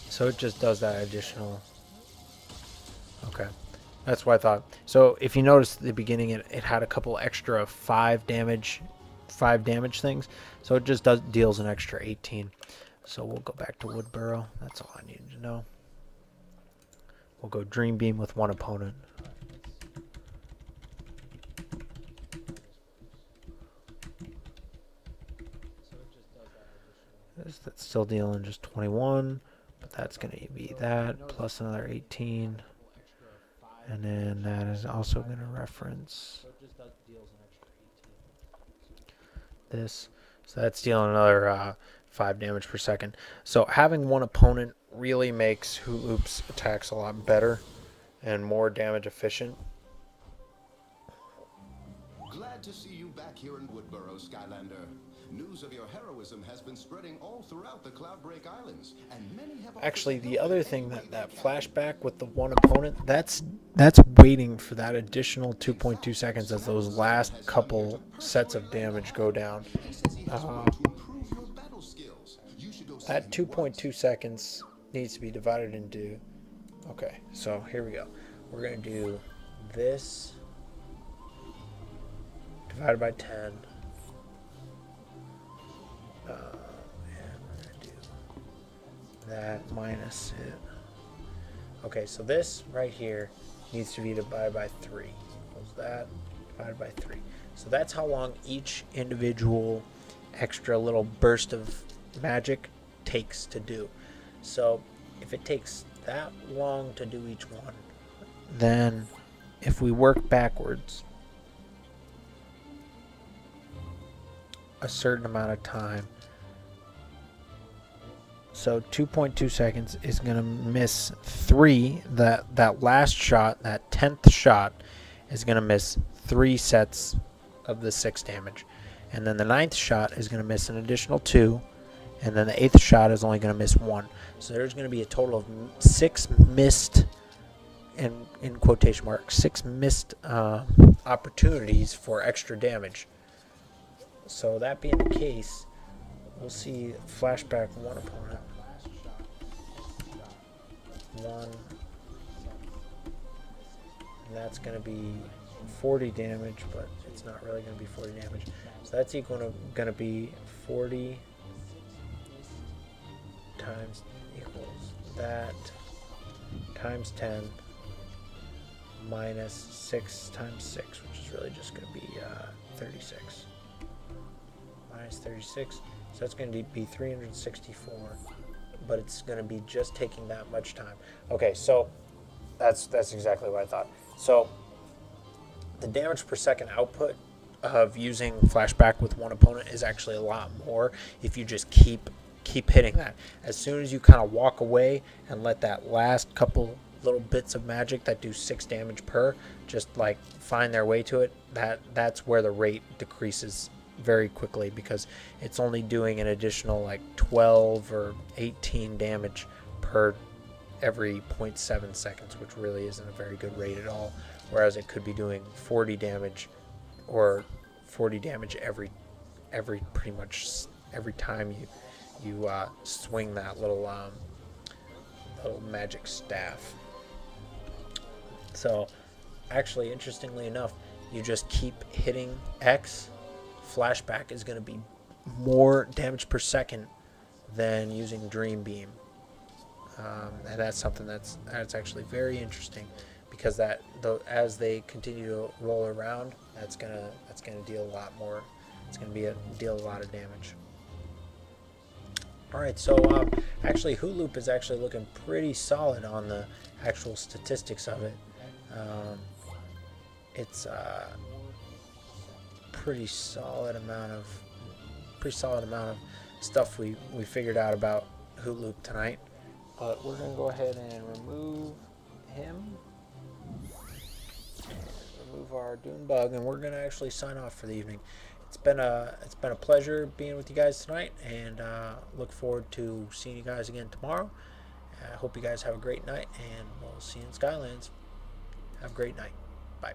So it just does that additional. Okay, that's what I thought. So if you notice at the beginning, it had a couple extra 5 damage 5 damage things. So it just deals an extra 18. So we'll go back to Woodburrow. That's all I needed to know. We'll go Dream Beam with one opponent. That's still dealing just 21, but that's going to be that plus another 18. And then that is also going to reference this. So that's dealing another 5 damage per second. So having one opponent really makes Hoot Loop's attacks a lot better and more damage efficient. Glad to see you back here in Woodburrow, Skylander. News of your heroism has been spreading all throughout the Cloudbreak Islands, and many have Actually, offered the help other in thing any way that they can. flashback with the one opponent, that's waiting for that additional 2.2 seconds as those last couple sets of damage go down. He says he has a way to improve your battle skills. You should go see That him at once. 2.2 seconds needs to be divided into. Okay, so here we go. We're going to do this divided by 10. And we're going to do that minus it. Okay, so this right here needs to be divided by 3. What's that? Divided by 3. So that's how long each individual extra little burst of magic takes to do. So if it takes that long to do each one, then if we work backwards a certain amount of time, so 2.2 seconds is going to miss 3. That last shot, that 10th shot, is going to miss 3 sets of the 6 damage. And then the 9th shot is going to miss an additional 2. And then the 8th shot is only going to miss 1. So there's going to be a total of 6 missed, in quotation marks, 6 missed opportunities for extra damage. So that being the case, we'll see flashback one opponent. 1. And that's going to be 40 damage, but it's not really going to be 40 damage. So that's equal to going to be 40 times equals that times 10 minus 6 times 6, which is really just going to be 36. Minus 36. So that's going to be 364, but it's going to be just taking that much time. Okay, so that's exactly what I thought. So the damage per second output of using flashback with one opponent is actually a lot more if you just keep hitting that. As soon as you kind of walk away and let that last couple little bits of magic that do 6 damage per just like find their way to it, that's where the rate decreases very quickly, because it's only doing an additional like 12 or 18 damage per every 0.7 seconds, which really isn't a very good rate at all, whereas it could be doing 40 damage or 40 damage every pretty much every time you swing that little magic staff. So actually, interestingly enough, you just keep hitting X, flashback is going to be more damage per second than using Dream Beam. And that's something that's actually very interesting, because as they continue to roll around, that's gonna deal a lot more. It's gonna deal a lot of damage. All right, so actually, Hoot Loop is actually looking pretty solid on the actual statistics of it. It's pretty solid amount of stuff we figured out about Hoot Loop tonight. But we're gonna go ahead and remove him, and remove our Dune bug, and we're gonna actually sign off for the evening. It's been a pleasure being with you guys tonight, and look forward to seeing you guys again tomorrow. I hope you guys have a great night, and we'll see you in Skylands. Have a great night. Bye.